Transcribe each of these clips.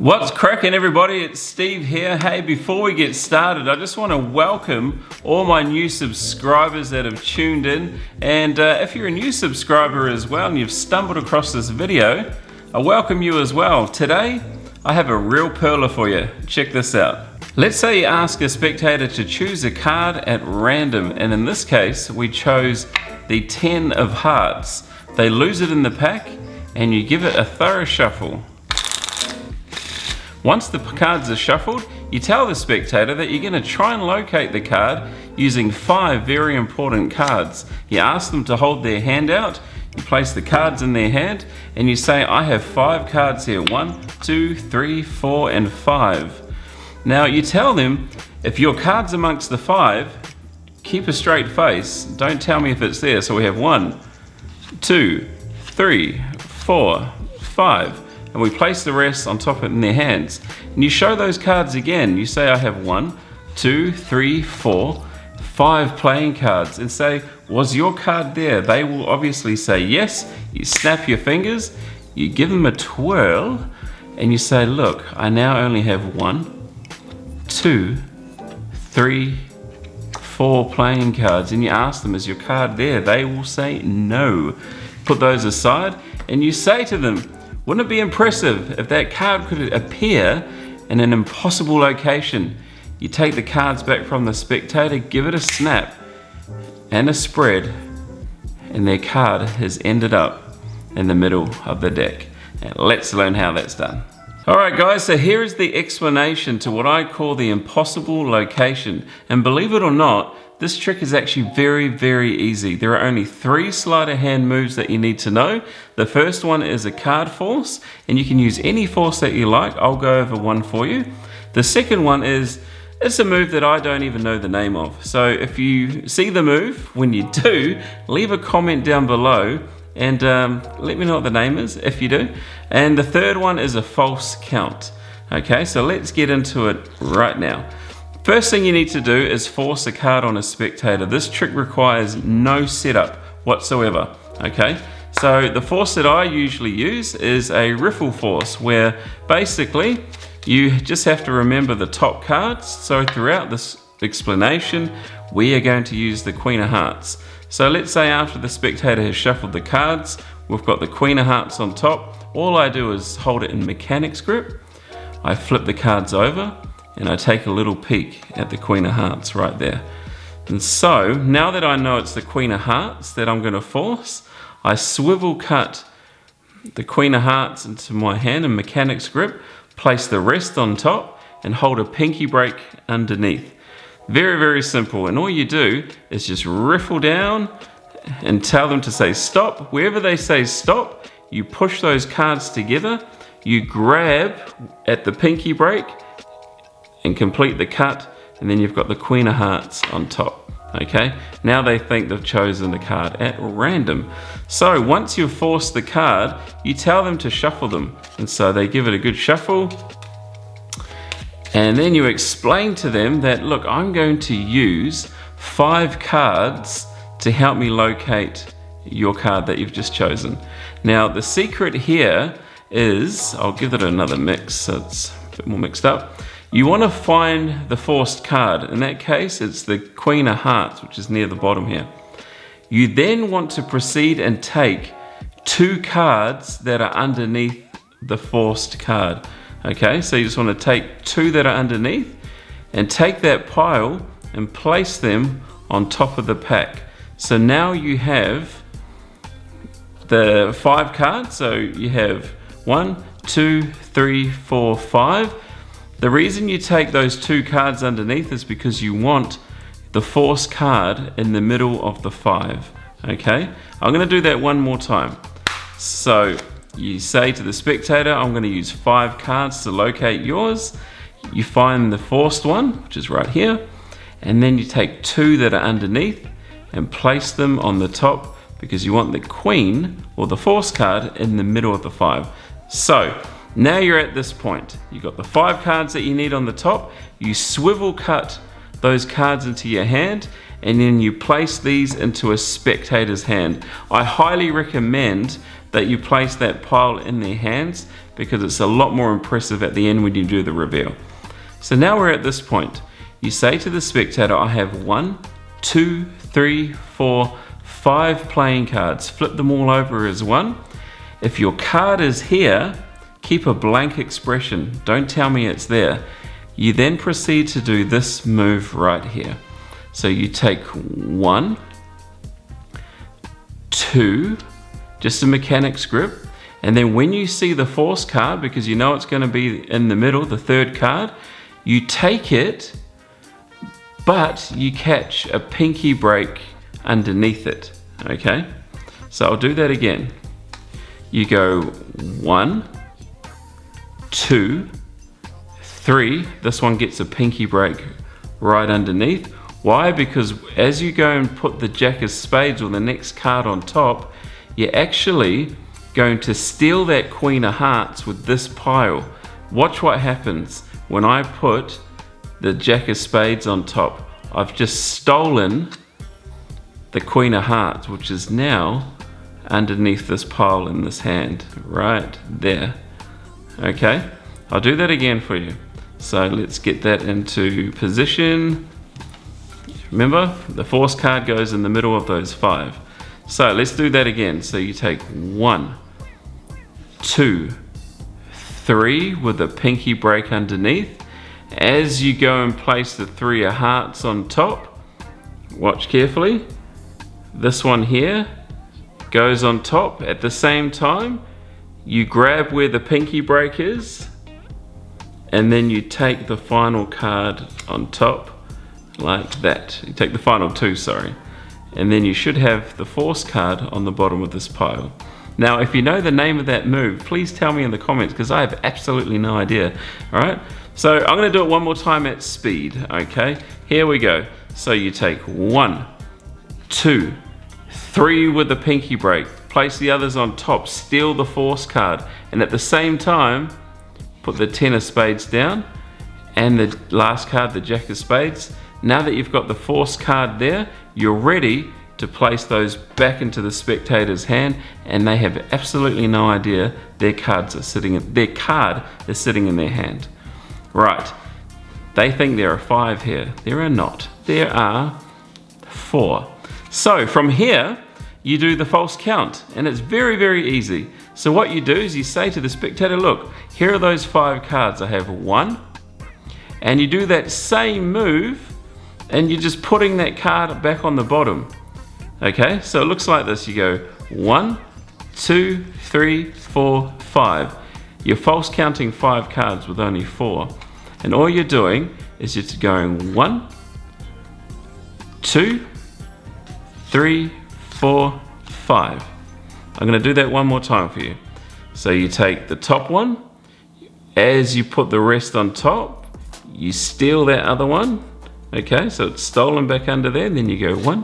What's cracking, everybody? It's Steve here. Hey, before we get started, I just want to welcome all my new subscribers that have tuned in. And if you're a new subscriber as well and you've stumbled across this video, I welcome you as well. Today, I have a real perler for you. Check this out. Let's say you ask a spectator to choose a card at random, and in this case, we chose the 10 of hearts. They lose it in the pack, and you give it a thorough shuffle. Once the cards are shuffled, you tell the spectator that you're going to try and locate the card using 5 very important cards. You ask them to hold their hand out, you place the cards in their hand, and you say, I have 5 cards here, 1, 2, 3, 4, and 5. Now you tell them, if your card's amongst the 5, keep a straight face, don't tell me if it's there. So we have 1, 2, 3, 4, 5. And we place the rest on top of it in their hands. And you show those cards again. You say, I have 1, 2, 3, 4, 5 playing cards, and say, was your card there? They will obviously say yes. You snap your fingers, you give them a twirl, and you say, look, I now only have 1, 2, 3, 4 playing cards. And you ask them, is your card there? They will say no. Put those aside, and you say to them, wouldn't it be impressive if that card could appear in an impossible location? You take the cards back from the spectator, give it a snap and a spread, and their card has ended up in the middle of the deck. And let's learn how that's done. Alright guys, so here is the explanation to what I call the impossible location. And believe it or not, this trick is actually very, very easy. There are only 3 sleight of hand moves that you need to know. The first one is a card force, and you can use any force that you like. I'll go over one for you. The second one is, it's a move that I don't even know the name of. So if you see the move, when you do, leave a comment down below and let me know what the name is if you do. And the third one is a false count. Okay, so let's get into it right now. First thing you need to do is force a card on a spectator. This trick requires no setup whatsoever, okay? So the force that I usually use is a Riffle Force, where basically you just have to remember the top cards. So throughout this explanation, we are going to use the Queen of Hearts. So let's say after the spectator has shuffled the cards, we've got the Queen of Hearts on top. All I do is hold it in mechanics grip. I flip the cards over, and I take a little peek at the Queen of Hearts right there. And so, now that I know it's the Queen of Hearts that I'm going to force, I swivel cut the Queen of Hearts into my hand in mechanics grip, place the rest on top, and hold a pinky break underneath. Very, very simple. And all you do is just riffle down and tell them to say stop. Wherever they say stop, you push those cards together, you grab at the pinky break, and complete the cut, and then you've got the Queen of Hearts on top. Okay, now they think they've chosen the card at random. So once you've forced the card, you tell them to shuffle them, and so they give it a good shuffle, and then you explain to them that, look, I'm going to use 5 cards to help me locate your card that you've just chosen. Now the secret here is, I'll give it another mix so it's a bit more mixed up. You want to find the forced card. In that case, it's the Queen of Hearts, which is near the bottom here. You then want to proceed and take 2 cards that are underneath the forced card. Okay, so you just want to take 2 that are underneath and take that pile and place them on top of the pack. So now you have the 5 cards. So you have 1, 2, 3, 4, 5. The reason you take those 2 cards underneath is because you want the force card in the middle of the 5. Okay, I'm going to do that one more time. So you say to the spectator, I'm going to use 5 cards to locate yours. You find the forced one, which is right here, and then you take 2 that are underneath and place them on the top, because you want the queen or the force card in the middle of the 5. So now you're at this point. You've got the 5 cards that you need on the top. You swivel cut those cards into your hand, and then you place these into a spectator's hand. I highly recommend that you place that pile in their hands, because it's a lot more impressive at the end when you do the reveal. So now we're at this point. You say to the spectator, I have 1, 2, 3, 4, 5 playing cards. Flip them all over as one. If your card is here, keep a blank expression. Don't tell me it's there. You then proceed to do this move right here. So you take 1, 2, just a mechanics grip, and then when you see the force card, because you know it's going to be in the middle, the third card, you take it, but you catch a pinky break underneath it. Okay, so I'll do that again. You go 1, 2, 3. This one gets a pinky break right underneath. Why? Because as you go and put the Jack of Spades or the next card on top, you're actually going to steal that Queen of Hearts with this pile. Watch what happens when I put the Jack of Spades on top. I've just stolen the Queen of Hearts, which is now underneath this pile in this hand, right there. Okay, I'll do that again for you. So let's get that into position. Remember, the force card goes in the middle of those 5. So let's do that again. So you take 1, 2, 3 with a pinky break underneath. As you go and place the 3 of hearts on top, watch carefully. This one here goes on top. At the same time, you grab where the pinky break is, and then you take the final card on top like that. You take the final 2, sorry. And then you should have the force card on the bottom of this pile. Now, if you know the name of that move, please tell me in the comments, because I have absolutely no idea. All right, so I'm going to do it one more time at speed. Okay, here we go. So you take 1, 2, 3 with the pinky break, place the others on top, steal the force card, and at the same time put the 10 of spades down and the last card, the Jack of Spades. Now that you've got the force card there, you're ready to place those back into the spectator's hand, and they have absolutely no idea their card is sitting in their hand. Right, they think there are 5 here. There are not. There are 4. So from here, you do the false count, and it's very, very easy. So what you do is you say to the spectator, look, here are those 5 cards. I have 1, and you do that same move, and you're just putting that card back on the bottom. Okay, so it looks like this. You go 1, 2, 3, 4, 5. You're false counting 5 cards with only 4. And all you're doing is just going 1, 2, 3, 4, 5. I'm going to do that one more time for you. So you take the top one. As you put the rest on top, you steal that other one. Okay, so it's stolen back under there. Then you go 1,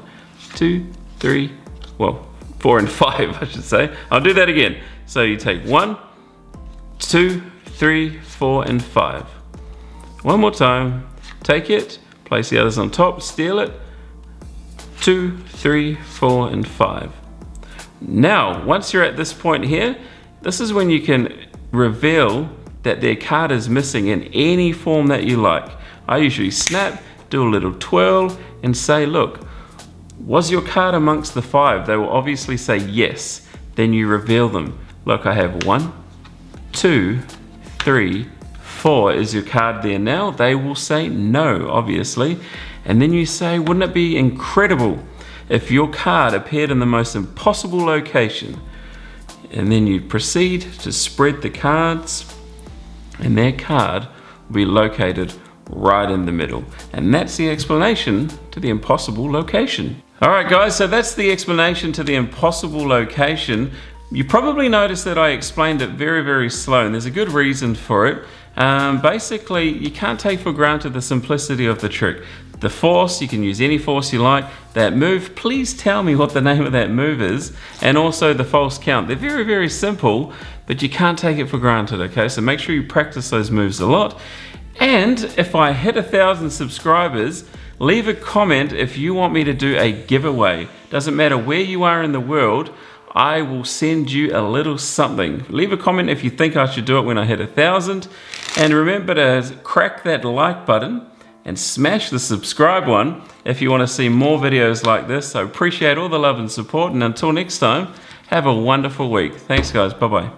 2, 3, well, 4 and 5, I should say. I'll do that again. So you take 1, 2, 3, 4, and 5. One more time. Take it, place the others on top, steal it. 2, 3, 4, and 5. Now, once you're at this point here, this is when you can reveal that their card is missing in any form that you like. I usually snap, do a little twirl, and say, look, was your card amongst the 5? They will obviously say yes. Then you reveal them. Look, I have 1, 2, 3, 4. Is your card there now? They will say no, obviously. And then you say, wouldn't it be incredible if your card appeared in the most impossible location? And then you proceed to spread the cards, and their card will be located right in the middle. And that's the explanation to the impossible location. All right, guys, so that's the explanation to the impossible location. You probably noticed that I explained it very, very slow, and there's a good reason for it. Basically, you can't take for granted the simplicity of the trick. The force, you can use any force you like. That move, please tell me what the name of that move is. And also the false count. They're very, very simple, but you can't take it for granted, okay? So make sure you practice those moves a lot. And if I hit 1,000 subscribers, leave a comment if you want me to do a giveaway. Doesn't matter where you are in the world, I will send you a little something. Leave a comment if you think I should do it when I hit 1,000. And remember to crack that like button and smash the subscribe one if you want to see more videos like this. I appreciate all the love and support, and until next time, have a wonderful week. Thanks guys, bye bye.